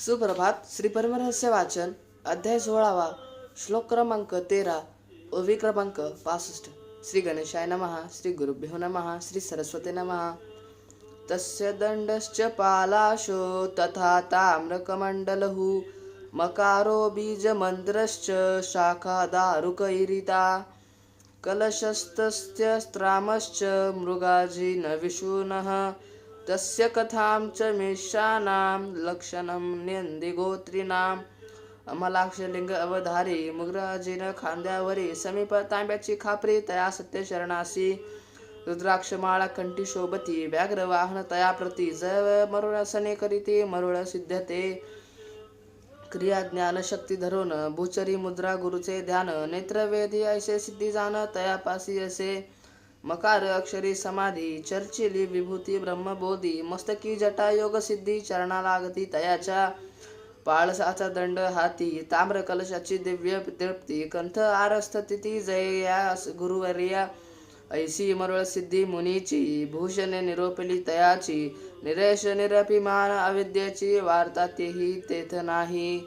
सुप्रभात. श्री परमरहस्य वाचन अध्याय 16वा श्लोक क्रमांक 13 ओवी क्रमांक 65. श्री गणेशाय नमः. श्री गुरुभ्यो नमः. श्री सरस्वती नमः. तस्य दंडश्च पालाशो तथा ताम्रकमण्डलः मकारो बीजमन्त्रश्च शाखा दारुकैरिता कलशस्तस्य स्त्रामश्च मृगाजीन विशूनः तस्य कथां च मेषानां लक्षणं न्यंदिगोत्रीणाम्. अमलाक्षलिंग अवधारी मृगाजीन खांद्यावरी समीप तांब्याची खापरी तया सत्य शरणासी रुद्राक्षमाळा कंठी शोभती व्याघ्र वाहन तया प्रती जय मरुळ सने करीती मरुळ सिद्धते क्रिया ज्ञान शक्ती धरून भूचरी मुद्रा गुरुचे ध्यान नेत्रवेदी ऐसे सिद्धी जाण तयापासी असे मकार अक्षरी समाधी चर्चिली विभूती ब्रह्मबोधी मस्तकी जटा योग सिद्धी चरणा लागती तयाच्या पाळसाचा दंड हाती ताम्र कलशाची दिव्य तृप्ती कंठ आरस्थती जय या गुरुवर्या ऐसी मरुळ सिद्धी मुनीची भूषणे निरोपली तयाची निरेश निरभिमान अविद्येची वार्ता तेही तेथ नाही.